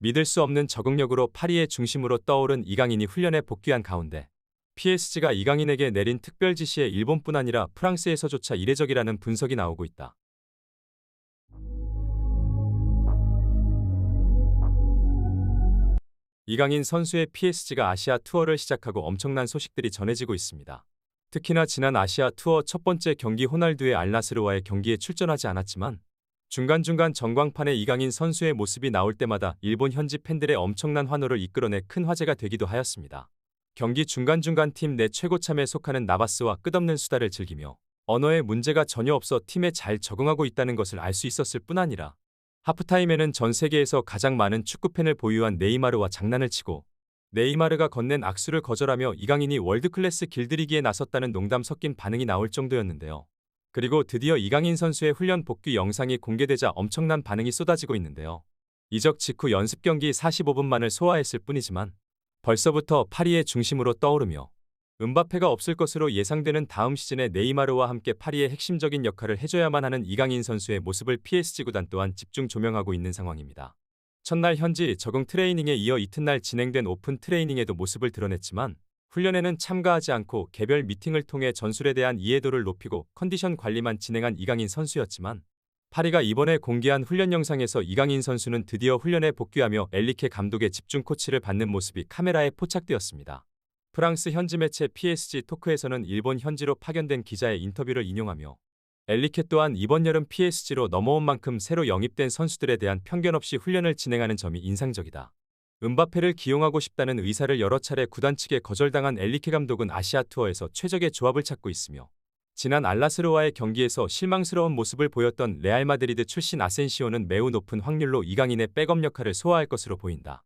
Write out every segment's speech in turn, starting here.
믿을 수 없는 적응력으로 파리의 중심으로 떠오른 이강인이 훈련에 복귀한 가운데 PSG가 이강인에게 내린 특별 지시에 일본뿐 아니라 프랑스에서조차 이례적이라는 분석이 나오고 있다. 이강인 선수의 PSG가 아시아 투어를 시작하고 엄청난 소식들이 전해지고 있습니다. 특히나 지난 아시아 투어 첫 번째 경기 호날두의 알나스르와의 경기에 출전하지 않았지만 중간중간 전광판에 이강인 선수의 모습이 나올 때마다 일본 현지 팬들의 엄청난 환호를 이끌어내 큰 화제가 되기도 하였습니다. 경기 중간중간 팀 내 최고참에 속하는 나바스와 끝없는 수다를 즐기며 언어에 문제가 전혀 없어 팀에 잘 적응하고 있다는 것을 알 수 있었을 뿐 아니라 하프타임에는 전 세계에서 가장 많은 축구팬을 보유한 네이마르와 장난을 치고 네이마르가 건넨 악수를 거절하며 이강인이 월드클래스 길들이기에 나섰다는 농담 섞인 반응이 나올 정도였는데요. 그리고 드디어 이강인 선수의 훈련 복귀 영상이 공개되자 엄청난 반응이 쏟아지고 있는데요. 이적 직후 연습 경기 45분만을 소화했을 뿐이지만 벌써부터 파리의 중심으로 떠오르며 음바페가 없을 것으로 예상되는 다음 시즌에 네이마르와 함께 파리의 핵심적인 역할을 해줘야만 하는 이강인 선수의 모습을 PSG 구단 또한 집중 조명하고 있는 상황입니다. 첫날 현지 적응 트레이닝에 이어 이튿날 진행된 오픈 트레이닝에도 모습을 드러냈지만 훈련에는 참가하지 않고 개별 미팅을 통해 전술에 대한 이해도를 높이고 컨디션 관리만 진행한 이강인 선수였지만 파리가 이번에 공개한 훈련 영상에서 이강인 선수는 드디어 훈련에 복귀하며 엘리케 감독의 집중 코치를 받는 모습이 카메라에 포착되었습니다. 프랑스 현지 매체 PSG 토크에서는 일본 현지로 파견된 기자의 인터뷰를 인용하며 엘리케 또한 이번 여름 PSG로 넘어온 만큼 새로 영입된 선수들에 대한 편견 없이 훈련을 진행하는 점이 인상적이다. 음바페를 기용하고 싶다는 의사를 여러 차례 구단 측에 거절당한 엘리케 감독은 아시아 투어에서 최적의 조합을 찾고 있으며 지난 알나스르와의 경기에서 실망스러운 모습을 보였던 레알 마드리드 출신 아센시오는 매우 높은 확률로 이강인의 백업 역할을 소화할 것으로 보인다.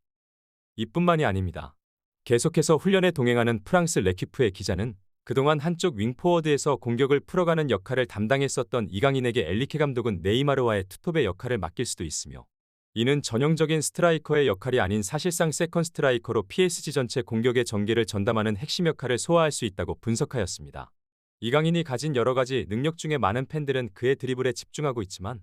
이뿐만이 아닙니다. 계속해서 훈련에 동행하는 프랑스 레키프의 기자는 그동안 한쪽 윙포워드에서 공격을 풀어가는 역할을 담당했었던 이강인에게 엘리케 감독은 네이마르와의 투톱의 역할을 맡길 수도 있으며 이는 전형적인 스트라이커의 역할이 아닌 사실상 세컨 스트라이커로 PSG 전체 공격의 전개를 전담하는 핵심 역할을 소화할 수 있다고 분석하였습니다. 이강인이 가진 여러 가지 능력 중에 많은 팬들은 그의 드리블에 집중하고 있지만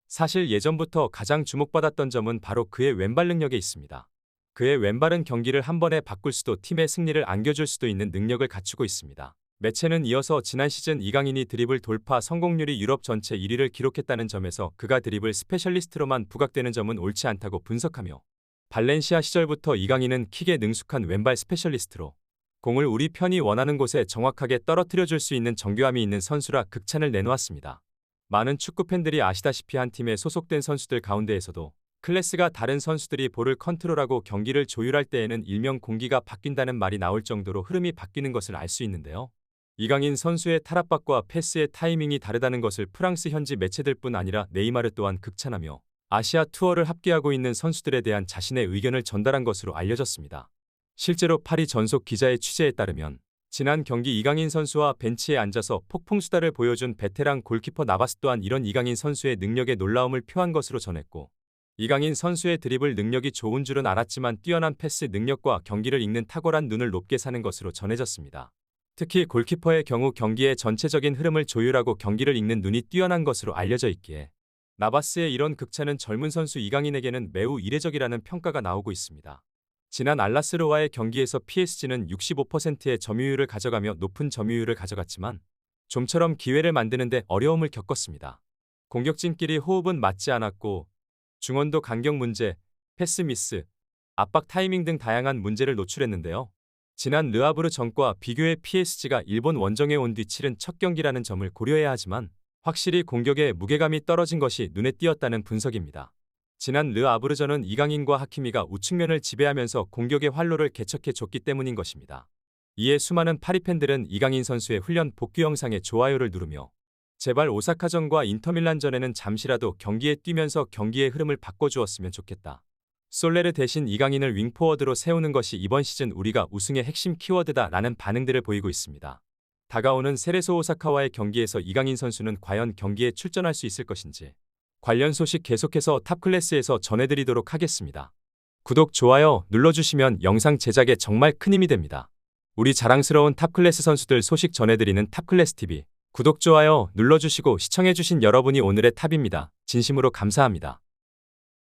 사실 예전부터 가장 주목받았던 점은 바로 그의 왼발 능력에 있습니다. 그의 왼발은 경기를 한 번에 바꿀 수도 팀의 승리를 안겨줄 수도 있는 능력을 갖추고 있습니다. 매체는 이어서 지난 시즌 이강인이 드리블 돌파 성공률이 유럽 전체 1위를 기록했다는 점에서 그가 드리블 스페셜리스트로만 부각되는 점은 옳지 않다고 분석하며 발렌시아 시절부터 이강인은 킥에 능숙한 왼발 스페셜리스트로 공을 우리 편이 원하는 곳에 정확하게 떨어뜨려 줄 수 있는 정교함이 있는 선수라 극찬을 내놓았습니다. 많은 축구팬들이 아시다시피 한 팀에 소속된 선수들 가운데에서도 클래스가 다른 선수들이 볼을 컨트롤하고 경기를 조율할 때에는 일명 공기가 바뀐다는 말이 나올 정도로 흐름이 바뀌는 것을 알 수 있는데요. 이강인 선수의 탈압박과 패스의 타이밍이 다르다는 것을 프랑스 현지 매체들뿐 아니라 네이마르 또한 극찬하며 아시아 투어를 합계하고 있는 선수들에 대한 자신의 의견을 전달한 것으로 알려졌습니다. 실제로 파리 전속 기자의 취재에 따르면 지난 경기 이강인 선수와 벤치에 앉아서 폭풍수다를 보여준 베테랑 골키퍼 나바스 또한 이런 이강인 선수의 능력에 놀라움을 표한 것으로 전했고 이강인 선수의 드리블 능력이 좋은 줄은 알았지만 뛰어난 패스 능력과 경기를 읽는 탁월한 눈을 높게 사는 것으로 전해졌습니다. 특히 골키퍼의 경우 경기의 전체적인 흐름을 조율하고 경기를 읽는 눈이 뛰어난 것으로 알려져 있기에 나바스의 이런 극찬은 젊은 선수 이강인에게는 매우 이례적이라는 평가가 나오고 있습니다. 지난 알나스르와의 경기에서 PSG는 65%의 점유율을 가져가며 높은 점유율을 가져갔지만 좀처럼 기회를 만드는데 어려움을 겪었습니다. 공격진끼리 호흡은 맞지 않았고 중원도 간격 문제, 패스 미스, 압박 타이밍 등 다양한 문제를 노출했는데요. 지난 르아브르 전과 비교해 PSG가 일본 원정에 온 뒤 치른 첫 경기라는 점을 고려해야 하지만 확실히 공격에 무게감이 떨어진 것이 눈에 띄었다는 분석입니다. 지난 르아브르전은 이강인과 하키미가 우측면을 지배하면서 공격의 활로를 개척해줬기 때문인 것입니다. 이에 수많은 파리 팬들은 이강인 선수의 훈련 복귀 영상에 좋아요를 누르며 제발 오사카전과 인터밀란전에는 잠시라도 경기에 뛰면서 경기의 흐름을 바꿔주었으면 좋겠다. 솔레르 대신 이강인을 윙포워드로 세우는 것이 이번 시즌 우리가 우승의 핵심 키워드다 라는 반응들을 보이고 있습니다. 다가오는 세레소 오사카와의 경기에서 이강인 선수는 과연 경기에 출전할 수 있을 것인지 관련 소식 계속해서 탑클래스에서 전해드리도록 하겠습니다. 구독, 좋아요 눌러주시면 영상 제작에 정말 큰 힘이 됩니다. 우리 자랑스러운 탑클래스 선수들 소식 전해드리는 탑클래스TV 구독, 좋아요 눌러주시고 시청해주신 여러분이 오늘의 탑입니다. 진심으로 감사합니다.